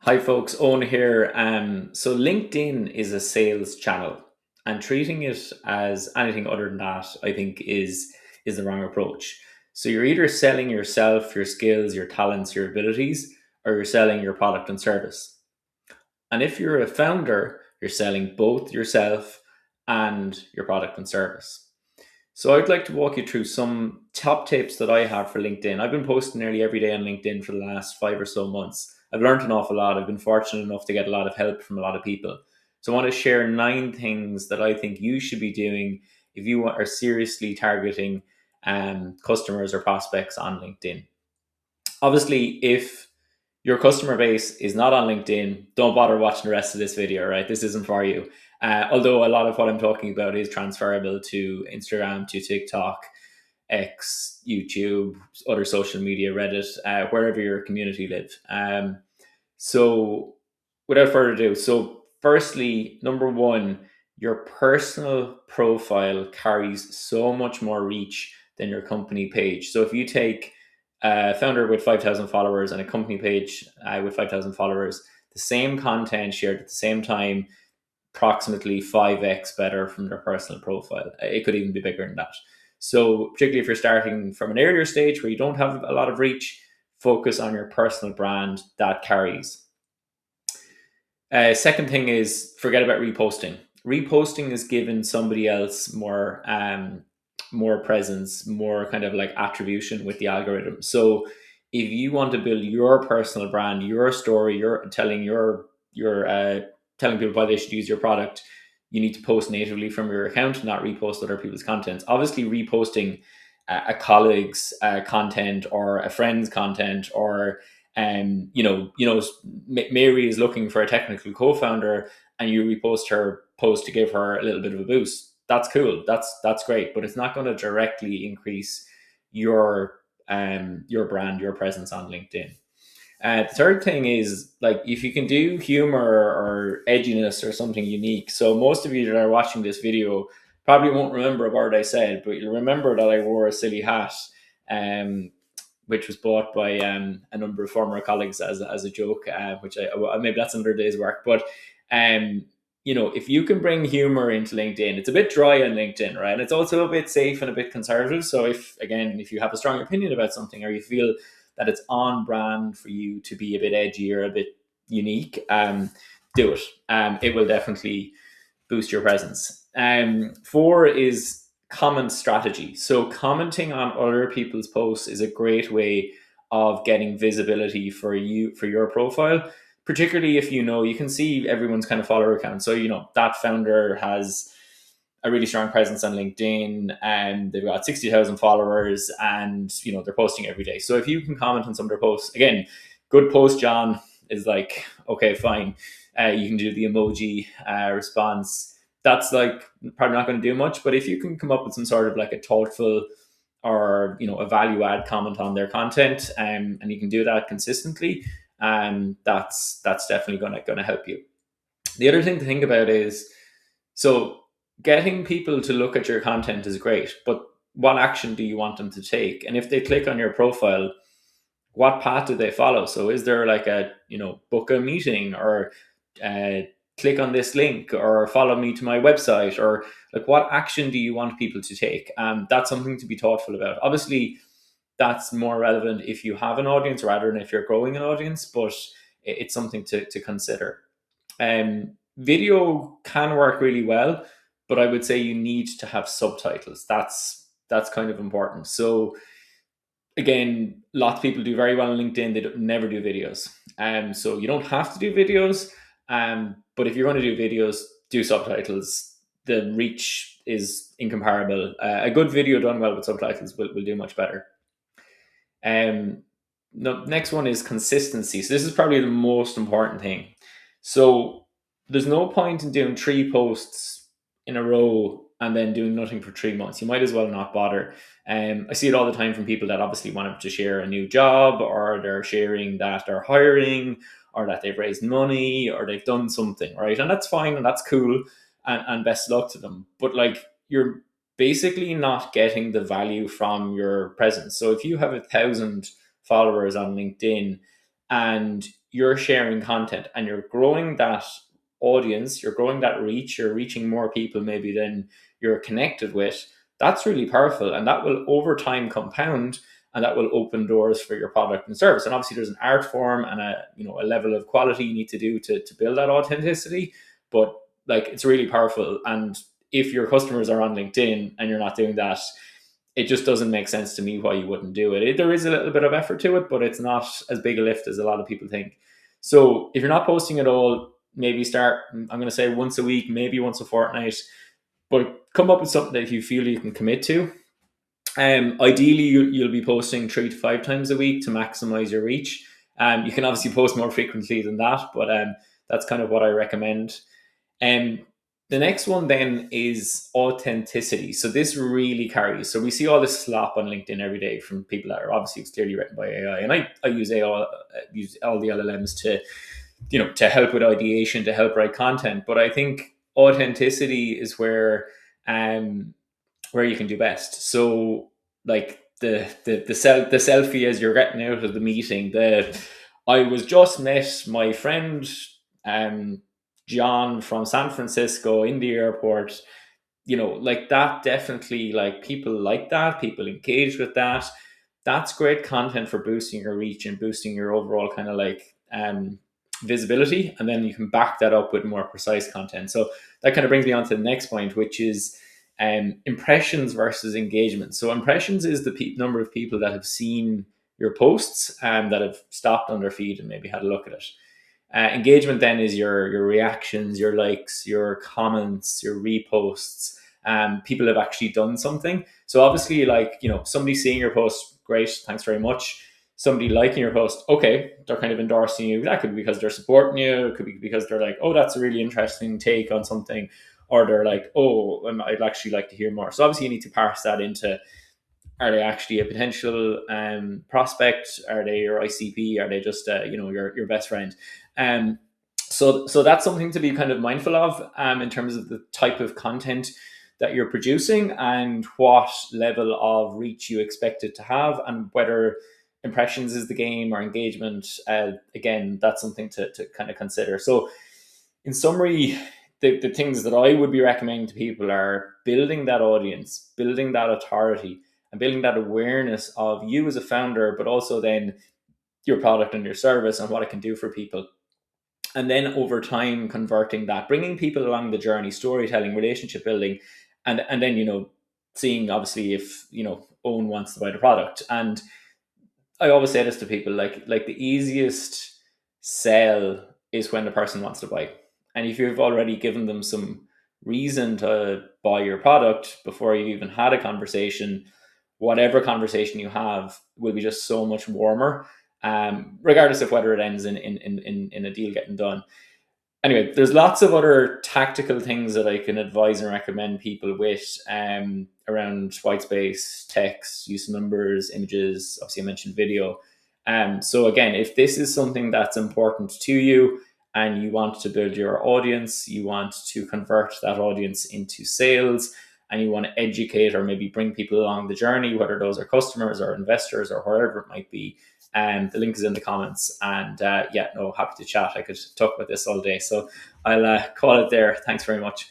Hi folks, Owen here. So LinkedIn is a sales channel, and treating it as anything other than that, I think, is the wrong approach. So you're either selling yourself, your skills, your talents, your abilities, or you're selling your product and service. And if you're a founder, you're selling both yourself and your product and service. So I'd like to walk you through some top tips that I have for LinkedIn. I've been posting nearly every day on LinkedIn for the last 5 or so months. I've learned an awful lot. I've been fortunate enough to get a lot of help from a lot of people. So I want to share 9 things that I think you should be doing if you are seriously targeting customers or prospects on LinkedIn. Obviously, if your customer base is not on LinkedIn, don't bother watching the rest of this video, right? This isn't for you. Although a lot of what I'm talking about is transferable to Instagram, to TikTok, X, YouTube, other social media, Reddit, wherever your community live. So without further ado, so firstly, number one, your personal profile carries so much more reach than your company page. So if you take a founder with 5,000 followers and a company page with 5,000 followers, the same content shared at the same time, approximately 5x better from their personal profile. It could even be bigger than that. So, particularly if you're starting from an earlier stage where you don't have a lot of reach, focus on your personal brand that carries. Second thing is forget about reposting. Reposting is giving somebody else more presence, more kind of like attribution with the algorithm. So if you want to build your personal brand, your story, you're telling telling people why they should use your product, you need to post natively from your account, not repost other people's content. Obviously, reposting a colleague's content or a friend's content or Mary is looking for a technical co-founder, and you repost her post to give her a little bit of a boost. That's cool. That's great, but it's not going to directly increase your brand, your presence on LinkedIn. The third thing is like if you can do humor or edginess or something unique. So most of you that are watching this video probably won't remember a word I said, but you'll remember that I wore a silly hat. Which was bought by a number of former colleagues as a joke, which maybe that's another day's work. But if you can bring humor into LinkedIn, it's a bit dry on LinkedIn, right? And it's also a bit safe and a bit conservative. So if you have a strong opinion about something or you feel that it's on brand for you to be a bit edgy or a bit unique, do it. It will definitely boost your presence. Four is comment strategy. So commenting on other people's posts is a great way of getting visibility for your profile, particularly if you can see everyone's kind of follower count. So that founder has a really strong presence on LinkedIn and they've got 60,000 followers and they're posting every day. So if you can comment on some of their posts, again, good post, John, is like, okay, fine. You can do the emoji response. That's like probably not going to do much, but if you can come up with some sort of like a thoughtful or a value add comment on their content, and you can do that consistently, that's definitely going to help you. The other thing to think about is, so getting people to look at your content is great, but what action do you want them to take? And if they click on your profile, what path do they follow? So is there like a book a meeting or uh, click on this link or follow me to my website, or like what action do you want people to take? That's something to be thoughtful about. Obviously, that's more relevant if you have an audience rather than if you're growing an audience, but it's something to consider. Video can work really well, but I would say you need to have subtitles. That's kind of important. So again, lots of people do very well on LinkedIn. They never do videos. So you don't have to do videos. But if you're going to do videos, do subtitles. The reach is incomparable. A good video done well with subtitles will do much better. The next one is consistency. So this is probably the most important thing. So there's no point in doing 3 posts in a row and then doing nothing for 3 months. You might as well not bother. I see it all the time from people that obviously want to share a new job, or they're sharing that they're hiring, or that they've raised money, or they've done something, right? And that's fine and that's cool, and best luck to them. But like, you're basically not getting the value from your presence. So if you have 1,000 followers on LinkedIn and you're sharing content and you're growing that audience, you're growing that reach, you're reaching more people maybe than you're connected with, that's really powerful. And that will over time compound, and that will open doors for your product and service. And obviously there's an art form and a level of quality you need to do to build that authenticity. But like, it's really powerful. And if your customers are on LinkedIn and you're not doing that, it just doesn't make sense to me why you wouldn't do it. There is a little bit of effort to it, but it's not as big a lift as a lot of people think. So if you're not posting at all, maybe start, I'm going to say once a week, maybe once a fortnight, but come up with something that you feel you can commit to. Ideally, you'll be posting 3 to 5 times a week to maximize your reach. You can obviously post more frequently than that, but that's kind of what I recommend. Um, the next one then is authenticity. So this really carries. So we see all this slop on LinkedIn every day from people that are obviously it's clearly written by AI, and I use AI, use all the LLMs to help with ideation, to help write content. But I think authenticity is where you can do best. So like the selfie as you're getting out of the meeting. I was just met my friend um John from San Francisco in the airport. Like that, definitely, like people like that, people engage with that. That's great content for boosting your reach and boosting your overall kind of like visibility. And then you can back that up with more precise content. So that kind of brings me on to the next point, which is impressions versus engagement. So impressions is the number of people that have seen your posts and that have stopped on their feed and maybe had a look at it. Engagement then is your reactions, your likes, your comments, your reposts. People have actually done something. So obviously, like, somebody seeing your post, great, thanks very much. Somebody liking your post, okay, they're kind of endorsing you. That could be because they're supporting you. It could be because they're like, oh, that's a really interesting take on something. Or they're like, oh, I'd actually like to hear more. So obviously you need to parse that into, are they actually a potential prospect? Are they your ICP? Are they just your best friend? So that's something to be kind of mindful of in terms of the type of content that you're producing and what level of reach you expect it to have, and whether impressions is the game or engagement. Again, that's something to kind of consider. So in summary, the things that I would be recommending to people are building that audience, building that authority, and building that awareness of you as a founder, but also then your product and your service and what it can do for people. And then over time, converting that, bringing people along the journey, storytelling, relationship building, and then seeing obviously if Owen wants to buy the product. And I always say this to people, like the easiest sell is when the person wants to buy. And if you've already given them some reason to buy your product before you even had a conversation, whatever conversation you have will be just so much warmer, regardless of whether it ends in a deal getting done. Anyway, there's lots of other tactical things that I can advise and recommend people with around white space, text, use of numbers, images. Obviously, I mentioned video. So again, if this is something that's important to you and you want to build your audience, you want to convert that audience into sales, and you want to educate or maybe bring people along the journey, whether those are customers or investors or wherever it might be, the link is in the comments. And happy to chat. I could talk about this all day. So I'll call it there. Thanks very much.